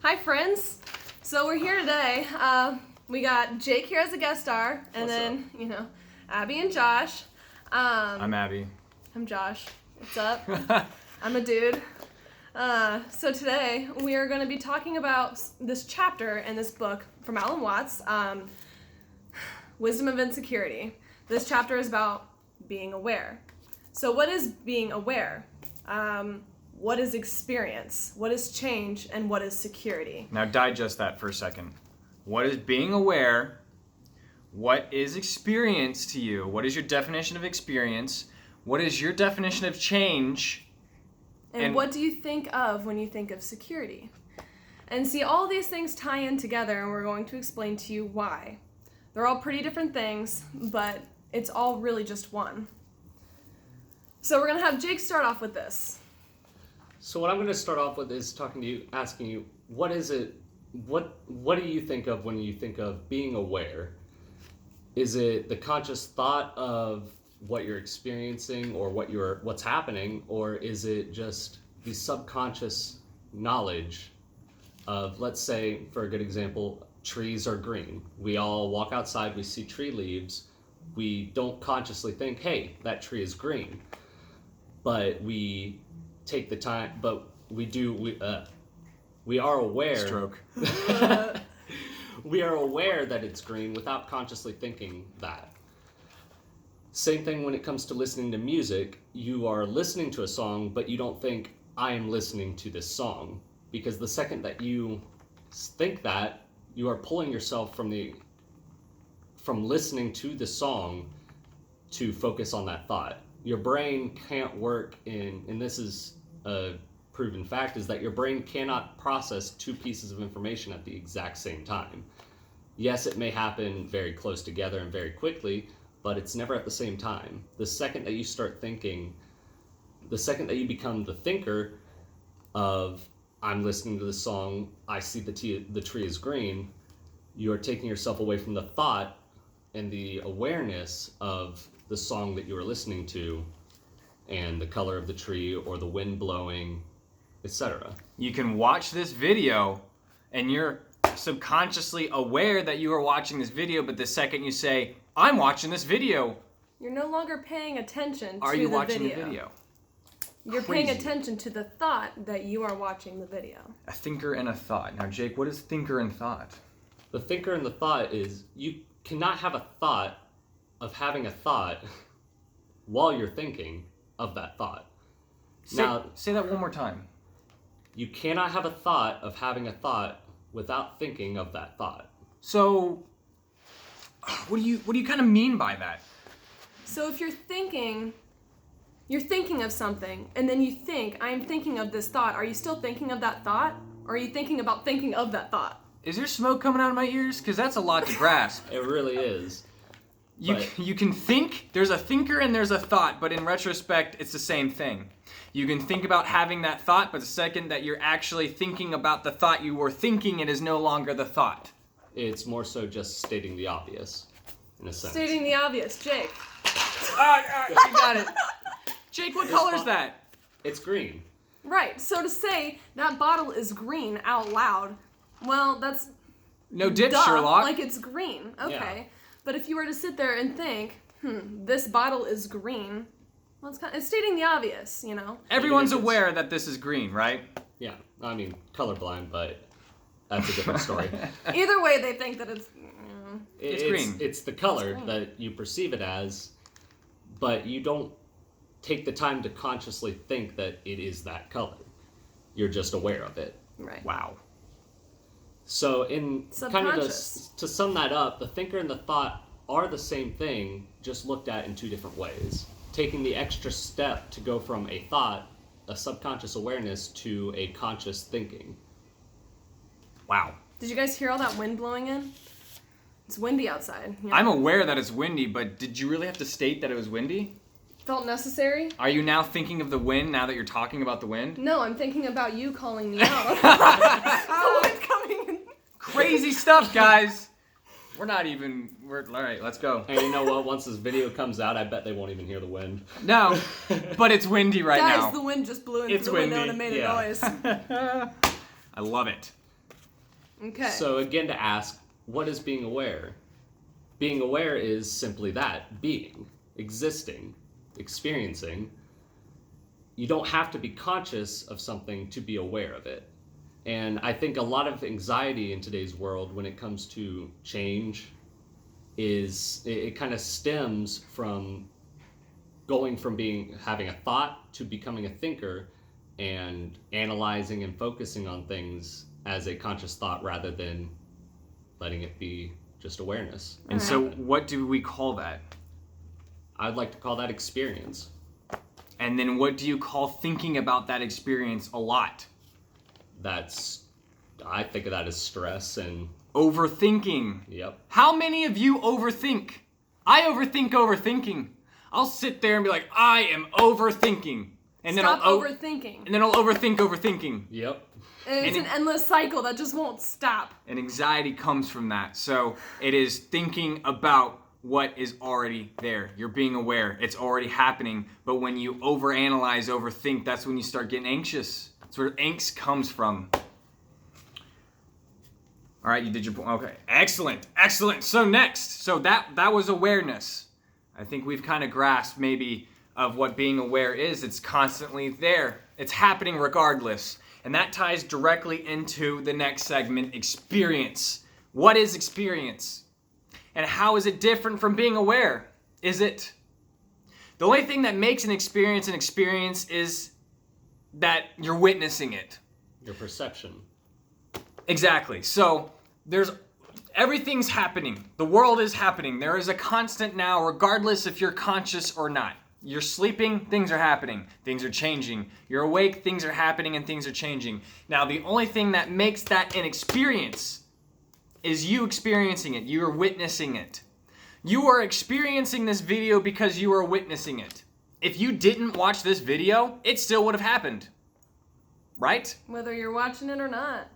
Hi, friends. So we're here today. We got Jake here as a guest star, and Abby and Josh. I'm Abby. I'm Josh. What's up? I'm a dude. So today we are going to be talking about this chapter in this book from Alan Watts, Wisdom of Insecurity. This chapter is about being aware. So what is being aware? What is experience? What is change? And what is security? Now digest that for a second. What is being aware? What is experience to you? What is your definition of experience? What is your definition of change? And what do you think of when you think of security? And see, all these things tie in together, and we're going to explain to you why. They're all pretty different things, but it's all really just one. So we're going to have Jake start off with this. So what I'm going to start off with is asking you, what is it, what do you think of when you think of being aware? Is it the conscious thought of what you're experiencing or what's happening, or is it just the subconscious knowledge of, let's say, for a good example, trees are green. We all walk outside, we see tree leaves, we don't consciously think, hey, that tree is green. But we take the time, but we are aware. Stroke. We are aware that it's green without consciously thinking that. Same thing when it comes to listening to music. You are listening to a song, but you don't think, I am listening to this song. Because the second that you think that, you are pulling yourself from listening to the song to focus on that thought. Your brain can't work and this is a proven fact, is that your brain cannot process two pieces of information at the exact same time. Yes, it may happen very close together and very quickly, but it's never at the same time. The second that you start thinking, the second that you become the thinker of, I'm listening to the song, I see the tree is green, you are taking yourself away from the thought and the awareness of the song that you are listening to and the color of the tree or the wind blowing, etc. You can watch this video and you're subconsciously aware that you are watching this video, but the second you say, I'm watching this video, you're no longer paying attention to the video. Are you watching the video? You're Crazy. paying attention to the thought that you are watching the video. A thinker and a thought. Now, Jake, what is thinker and thought? The thinker and the thought is, you cannot have a thought of having a thought while you're thinking of that thought. Say that one more time. You cannot have a thought of having a thought without thinking of that thought. So, what do you kind of mean by that? So if you're thinking of something, and then you think, I'm thinking of this thought, are you still thinking of that thought? Or are you thinking about thinking of that thought? Is there smoke coming out of my ears? Because that's a lot to grasp. It really is. You can think, there's a thinker and there's a thought, but in retrospect, it's the same thing. You can think about having that thought, but the second that you're actually thinking about the thought you were thinking, it is no longer the thought. It's more so just stating the obvious, in a sense. Stating the obvious. Jake. You got it. Jake, what color is that? It's green. Right, so to say that bottle is green out loud, well, that's No dip, duh, Sherlock. like it's green. Okay. Yeah. But if you were to sit there and think, this bottle is green, well, it's stating the obvious, you know? Everyone's aware that this is green, right? Yeah, I mean, colorblind, but that's a different story. Either way, they think that it's... It's green. It's the color that you perceive it as, but you don't take the time to consciously think that it is that color. You're just aware of it. Right. Wow. So in kind of Subconscious. to sum that up, the thinker and the thought are the same thing, just looked at in two different ways. Taking the extra step to go from a thought, a subconscious awareness, to a conscious thinking. Wow. Did you guys hear all that wind blowing in? It's windy outside. You know? I'm aware that it's windy, but did you really have to state that it was windy? Felt necessary? Are you now thinking of the wind now that you're talking about the wind? No, I'm thinking about you calling me out. The wind coming in. Crazy stuff, guys. We're all right, let's go. And you know what? Once this video comes out, I bet they won't even hear the wind. No, but it's windy right Guys, now. the wind just blew in It's through the window and it windy, made yeah. a noise. I love it. Okay. So again, to ask, what is being aware? Being aware is simply that, being, existing, experiencing. You don't have to be conscious of something to be aware of it. And I think a lot of anxiety in today's world when it comes to change is it kind of stems from going from having a thought to becoming a thinker and analyzing and focusing on things as a conscious thought rather than letting it be just awareness. And so what do we call that? I'd like to call that experience. And then what do you call thinking about that experience a lot? I think of that as stress and... Overthinking. Yep. How many of you overthink? I overthink overthinking. I'll sit there and be like, I am overthinking. And Stop then I'll overthinking. And then I'll overthink overthinking. Yep. And it's an endless cycle that just won't stop. And anxiety comes from that. So it is thinking about what is already there. You're being aware. It's already happening. But when you overanalyze, overthink, that's when you start getting anxious. That's where angst comes from. All right, you did your point. Okay, excellent, excellent. So next, that was awareness. I think we've kind of grasped maybe of what being aware is. It's constantly there. It's happening regardless. And that ties directly into the next segment, experience. What is experience? And how is it different from being aware? Is it? The only thing that makes an experience is that you're witnessing it. Your perception. Exactly. So everything's happening. The world is happening. There is a constant now, regardless if you're conscious or not. You're sleeping, things are happening. Things are changing. You're awake, things are happening, and things are changing. Now, the only thing that makes that an experience is you experiencing it. You are witnessing it. You are experiencing this video because you are witnessing it. If you didn't watch this video, it still would have happened. Right? Whether you're watching it or not.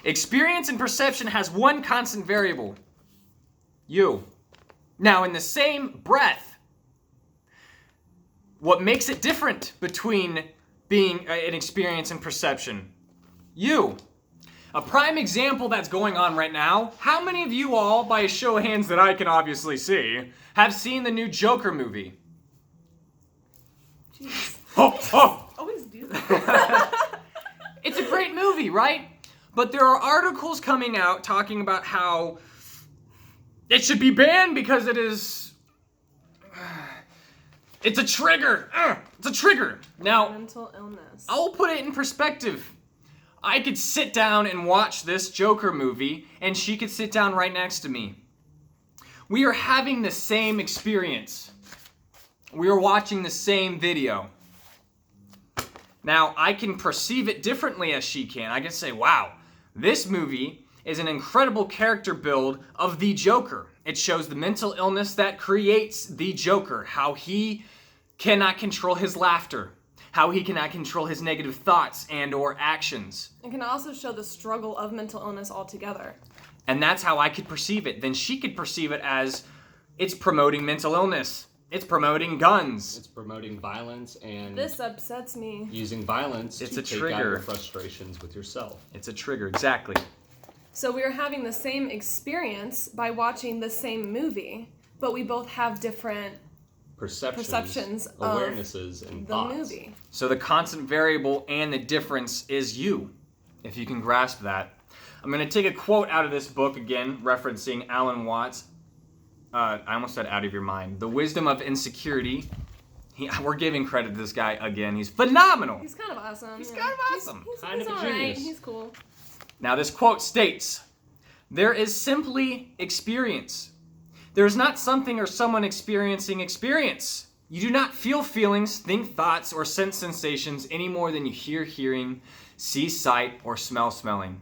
Experience and perception has one constant variable. You. Now, in the same breath, what makes it different between being an experience and perception? You. A prime example that's going on right now, how many of you all, by a show of hands that I can obviously see, have seen the new Joker movie? Jeez. Oh. Always do that. It's a great movie, right? But there are articles coming out talking about how it should be banned because it is... It's a trigger. It's a trigger. Now, Mental illness. I'll put it in perspective. I could sit down and watch this Joker movie, and she could sit down right next to me. We are having the same experience. We are watching the same video. Now, I can perceive it differently as she can. I can say, wow, this movie is an incredible character build of the Joker. It shows the mental illness that creates the Joker, how he cannot control his laughter, how he cannot control his negative thoughts and or actions. It can also show the struggle of mental illness altogether. And that's how I could perceive it. Then she could perceive it as it's promoting mental illness. It's promoting guns. It's promoting violence and This upsets me. using violence It's to a take out trigger. your frustrations with yourself. It's a trigger, exactly. So we are having the same experience by watching the same movie, but we both have different perceptions of awarenesses, and the thoughts. movie. So the constant variable and the difference is you, if you can grasp that. I'm going to take a quote out of this book again, referencing Alan Watts. I almost said Out of Your Mind. The Wisdom of Insecurity. We're giving credit to this guy again. He's phenomenal. He's kind of awesome. He's yeah. kind of awesome. Kind He's of a alright. genius. He's cool. Now this quote states, "There is simply experience. There is not something or someone experiencing experience. You do not feel feelings, think thoughts, or sense sensations any more than you hear hearing, see sight, or smell smelling."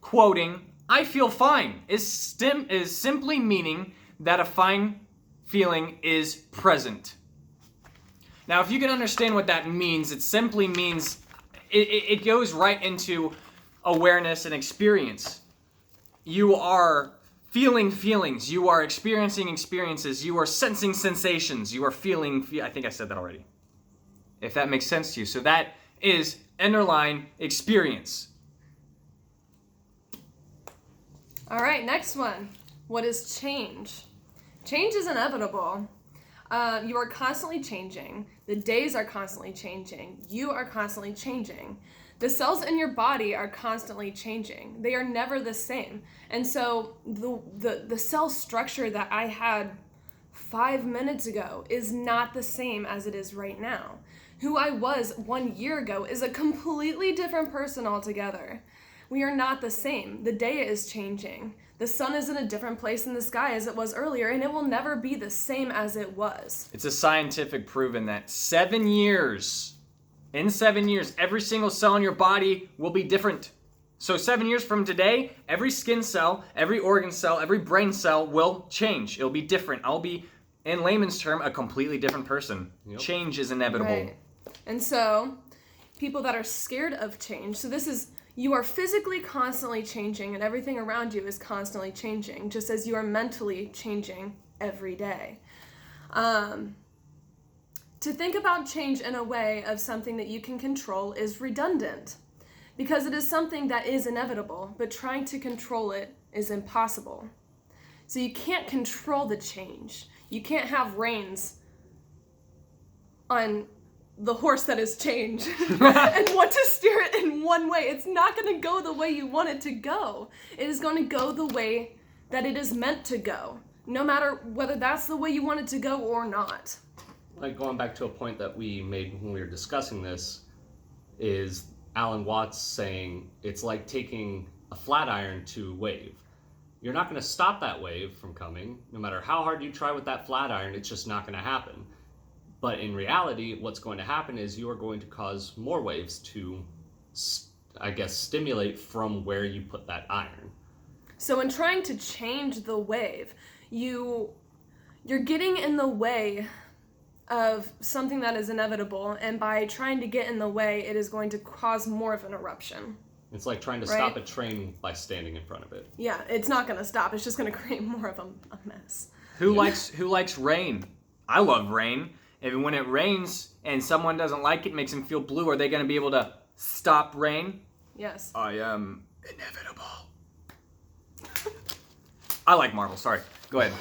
Quoting, "I feel fine" is simply meaning that a fine feeling is present. Now, if you can understand what that means, it simply means it goes right into awareness and experience. You are feeling feelings. You are experiencing experiences. You are sensing sensations. You are feeling... I think I said that already. If that makes sense to you. So that is underlying experience. All right, next one. What is change? Change is inevitable. You are constantly changing. The days are constantly changing. You are constantly changing. The cells in your body are constantly changing. They are never the same. And so the cell structure that I had 5 minutes ago is not the same as it is right now. Who I was 1 year ago is a completely different person altogether. We are not the same. The day is changing. The sun is in a different place in the sky as it was earlier, and it will never be the same as it was. It's a scientific proven that 7 years, in 7 years, every single cell in your body will be different. So 7 years from today, every skin cell, every organ cell, every brain cell will change. It'll be different. I'll be, in layman's term, a completely different person. Yep. Change is inevitable. Right. And so, people that are scared of change, so this is, you are physically constantly changing and everything around you is constantly changing, just as you are mentally changing every day. To think about change in a way of something that you can control is redundant because it is something that is inevitable, but trying to control it is impossible. So you can't control the change. You can't have reins on the horse that is change and want to steer it in one way. It's not going to go the way you want it to go. It is going to go the way that it is meant to go, no matter whether that's the way you want it to go or not. Like going back to a point that we made when we were discussing this, is Alan Watts saying it's like taking a flat iron to a wave. You're not going to stop that wave from coming. No matter how hard you try with that flat iron, it's just not going to happen. But in reality, what's going to happen is you are going to cause more waves to, I guess, stimulate from where you put that iron. So in trying to change the wave, you're getting in the way of something that is inevitable, and by trying to get in the way, it is going to cause more of an eruption. It's like trying to stop a train by standing in front of it. Yeah, it's not going to stop. It's just going to create more of a mess. Who likes rain? I love rain. And when it rains and someone doesn't like it, makes them feel blue, are they going to be able to stop rain? Yes. I am inevitable. I like Marvel. Sorry. Go ahead.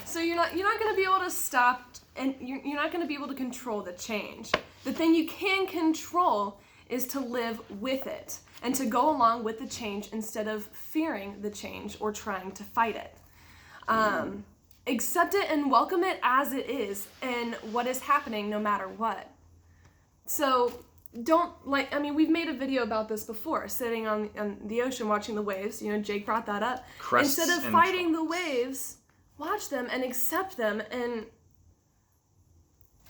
So you're not going to be able to stop, and you're not going to be able to control the change. The thing you can control is to live with it and to go along with the change instead of fearing the change or trying to fight it. Accept it and welcome it as it is and what is happening no matter what. So we've made a video about this before, sitting on the ocean watching the waves. Jake brought that up. Crests Instead of fighting the waves, watch them and accept them and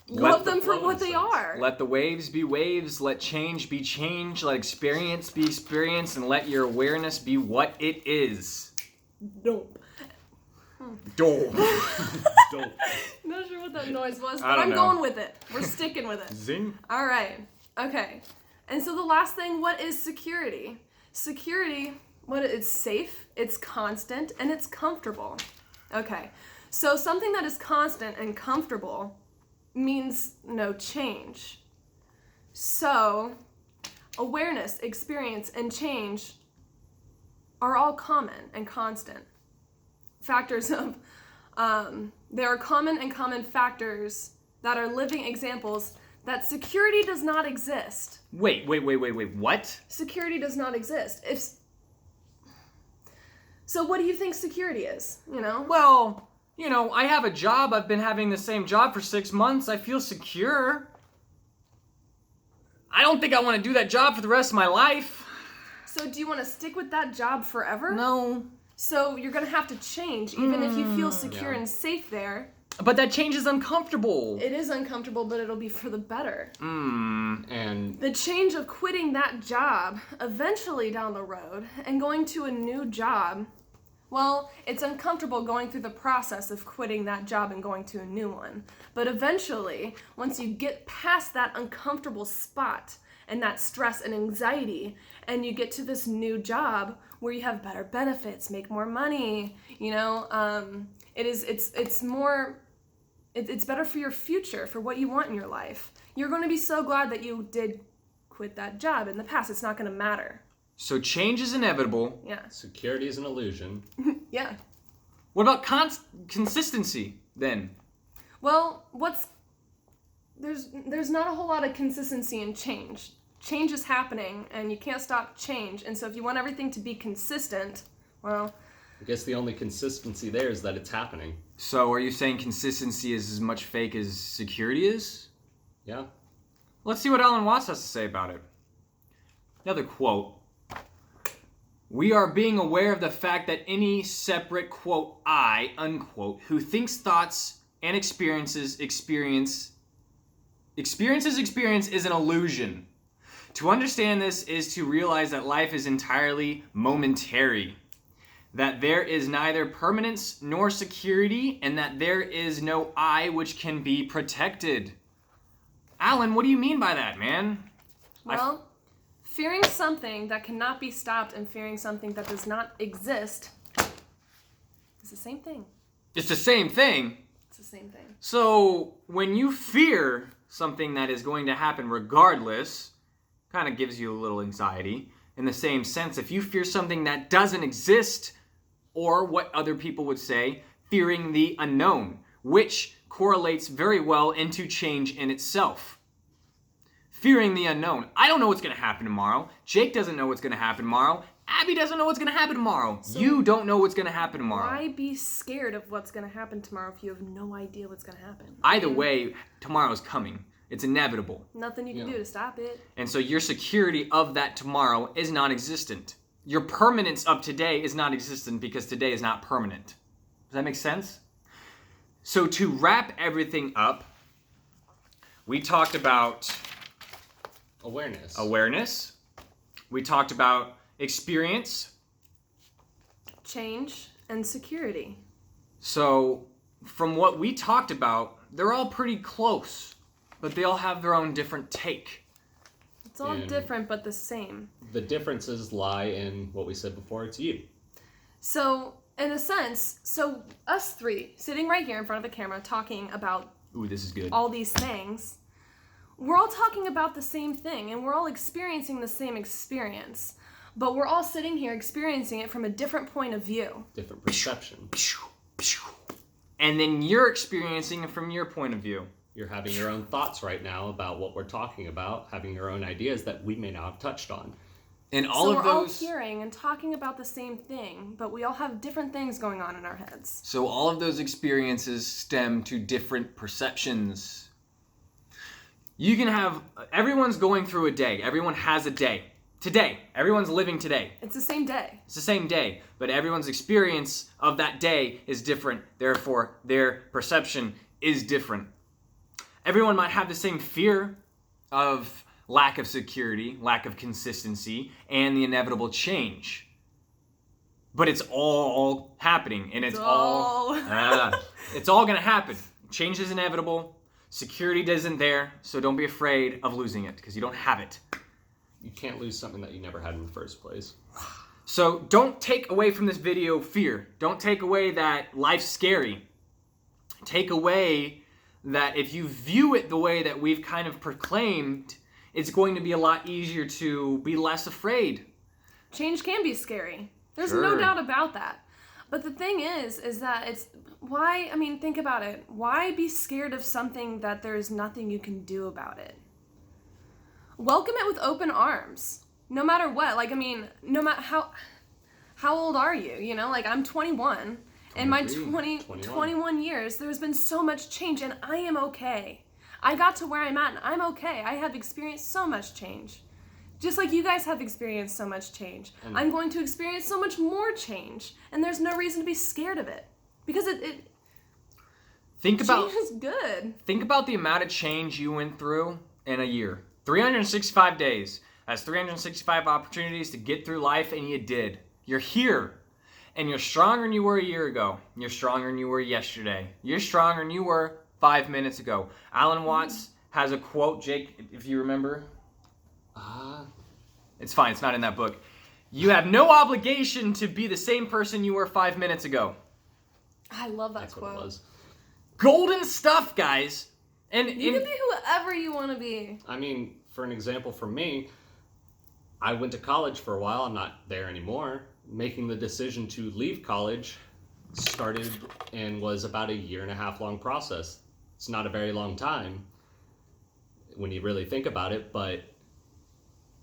love them for what they are. Let the waves be waves, let change be change, let experience be experience, and let your awareness be what it is. Nope. Dope. Not sure what that noise was, I but don't know. going with it. We're sticking with it. Zing. All right. Okay. And so the last thing, what is security? Security, it's safe, it's constant, and it's comfortable. Okay. So something that is constant and comfortable means no change. So awareness, experience, and change are all common and constant. Factors of, there are common and common factors that are living examples that security does not exist. Wait, what? Security does not exist. So what do you think security is, Well, I have a job. I've been having the same job for 6 months. I feel secure. I don't think I want to do that job for the rest of my life. So do you want to stick with that job forever? No. So you're going to have to change, even if you feel secure and safe there. But that change is uncomfortable. It is uncomfortable, but it'll be for the better. And the change of quitting that job eventually down the road and going to a new job, well, it's uncomfortable going through the process of quitting that job and going to a new one. But eventually, once you get past that uncomfortable spot and that stress and anxiety, and you get to this new job where you have better benefits, make more money, it's better for your future, for what you want in your life. You're going to be so glad that you did quit that job in the past. It's not going to matter. So change is inevitable. Yeah. Security is an illusion. Yeah. What about consistency then? Well, there's not a whole lot of consistency in change. Change is happening, and you can't stop change. And so if you want everything to be consistent, well... I guess the only consistency there is that it's happening. So are you saying consistency is as much fake as security is? Yeah. Let's see what Alan Watts has to say about it. Another quote. We are being aware of the fact that any separate, quote, I, unquote, who thinks thoughts and experience is an illusion. To understand this is to realize that life is entirely momentary, that there is neither permanence nor security, and that there is no I which can be protected. Alan, what do you mean by that, man? Well, fearing something that cannot be stopped and fearing something that does not exist is the same thing. It's the same thing. It's the same thing. So when you fear something that is going to happen regardless, kind of gives you a little anxiety. In the same sense, if you fear something that doesn't exist, or what other people would say, fearing the unknown, which correlates very well into change in itself. Fearing the unknown. I don't know what's going to happen tomorrow. Jake doesn't know what's going to happen tomorrow. Abby doesn't know what's going to happen tomorrow. So you don't know what's going to happen tomorrow. Why be scared of what's going to happen tomorrow if you have no idea what's going to happen? Either way, tomorrow's coming. It's inevitable. Nothing you can do to stop it. And so your security of that tomorrow is non-existent. Your permanence of today is non-existent because today is not permanent. Does that make sense? So to wrap everything up, we talked about awareness. We talked about experience. Change and security. So from what we talked about, they're all pretty close, but they all have their own different take. It's all different, but the same. The differences lie in what we said before, it's you. So, in a sense, us three, sitting right here in front of the camera, talking about Ooh, this is good. all these things, we're all talking about the same thing, and we're all experiencing the same experience. But we're all sitting here experiencing it from a different point of view. Different perception. And then you're experiencing it from your point of view. You're having your own thoughts right now about what we're talking about, having your own ideas that we may not have touched on. And all of we're those, all hearing and talking about the same thing, but we all have different things going on in our heads. So all of those experiences stem to different perceptions. You can have, everyone's going through a day. Everyone has a day. Today. Everyone's living today. It's the same day. It's the same day, but everyone's experience of that day is different. Therefore, their perception is different. Everyone might have the same fear of lack of security, lack of consistency, and the inevitable change. But it's all happening, and it's all going to happen. Change is inevitable. Security isn't there, so don't be afraid of losing it, because you don't have it. You can't lose something that you never had in the first place. So don't take away from this video fear. Don't take away that life's scary. Take away that if you view it the way that we've kind of proclaimed, it's going to be a lot easier to be less afraid. Change can be scary. There's Sure. no doubt about that. But the thing is that it's why, think about it. Why be scared of something that there's nothing you can do about it? Welcome it with open arms. No matter what. No matter how old are you? I'm 21. In my 21 years, there's been so much change, and I am okay. I got to where I'm at, and I'm okay. I have experienced so much change. Just like you guys have experienced so much change. I'm going to experience so much more change, and there's no reason to be scared of it. Because change is good. Think about the amount of change you went through in a year. 365 days. That's 365 opportunities to get through life, and you did. You're here. And you're stronger than you were a year ago. You're stronger than you were yesterday. You're stronger than you were 5 minutes ago. Alan Watts has a quote, Jake, if you remember. It's fine, it's not in that book. You have no obligation to be the same person you were 5 minutes ago. I love that That's quote. what it was. Golden stuff, guys. And you can be whoever you want to be. For an example, for me, I went to college for a while. I'm not there anymore. Making the decision to leave college started and was about a 1.5 year long process. It's not a very long time when you really think about it, but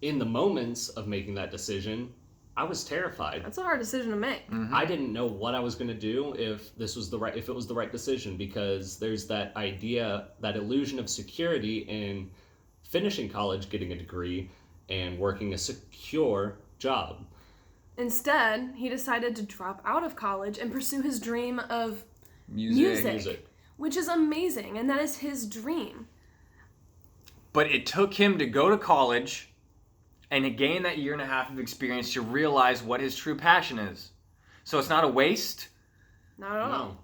in the moments of making that decision, I was terrified. That's a hard decision to make. I didn't know what I was going to do if it was the right decision, because there's that idea, that illusion of security in finishing college, getting a degree, and working a secure job. Instead, he decided to drop out of college and pursue his dream of Music. which is amazing, and that is his dream. But it took him to go to college and to gain that 1.5 years of experience to realize what his true passion is. So it's not a waste. Not at all. No.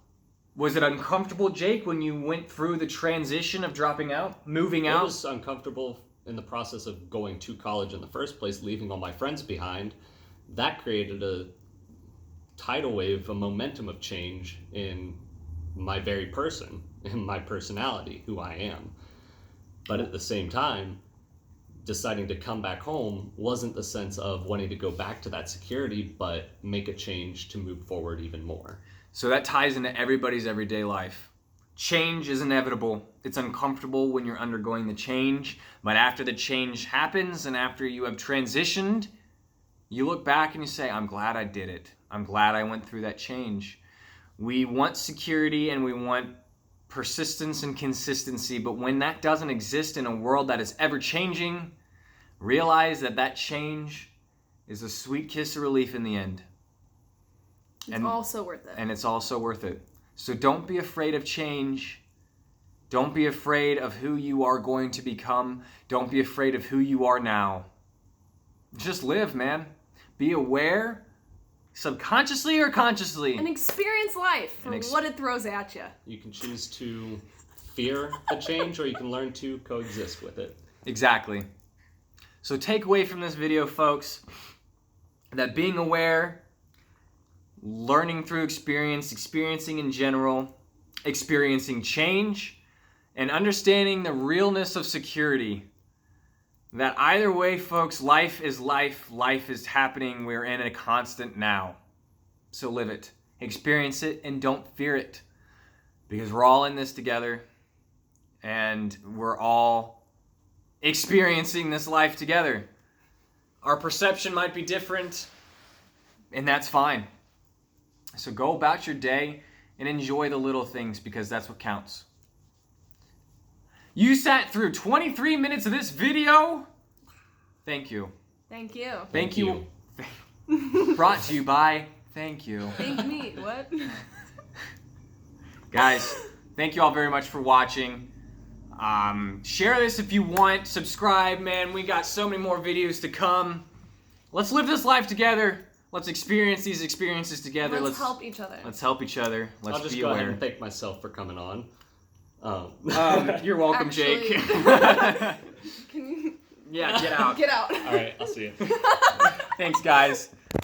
Was it uncomfortable, Jake, when you went through the transition of dropping out, moving It out? was uncomfortable in the process of going to college in the first place, leaving all my friends behind. That created a tidal wave, a momentum of change in my very person, in my personality, who I am. But at the same time, deciding to come back home wasn't the sense of wanting to go back to that security, but make a change to move forward even more. So that ties into everybody's everyday life. Change is inevitable. It's uncomfortable when you're undergoing the change, but after the change happens and after you have transitioned, you look back and you say, I'm glad I did it. I'm glad I went through that change. We want security and we want persistence and consistency, but when that doesn't exist in a world that is ever changing, realize that that change is a sweet kiss of relief in the end. It's also worth it. And it's also worth it. So don't be afraid of change. Don't be afraid of who you are going to become. Don't be afraid of who you are now. Just live, man. Be aware, subconsciously or consciously. And experience life for what it throws at you. You can choose to fear a change, or you can learn to coexist with it. Exactly. So take away from this video, folks, that being aware, learning through experience, experiencing in general, experiencing change, and understanding the realness of security. That either way, folks, life is life. Life is happening. We're in a constant now. So live it, experience it, and don't fear it. Because we're all in this together. And we're all experiencing this life together. Our perception might be different, and that's fine. So go about your day and enjoy the little things, because that's what counts. You sat through 23 minutes of this video. Thank you. Thank you. Thank you. Brought to you by Thank You. Thank me. What? Guys, thank you all very much for watching. Share this if you want. Subscribe, man. We got so many more videos to come. Let's live this life together. Let's experience these experiences together. Let's help each other. Let's help each other. Let's I'll just be go aware. ahead and thank myself for coming on. You're welcome, Actually- Jake. Can you Yeah, get out. get out? All right, I'll see you. Thanks, guys.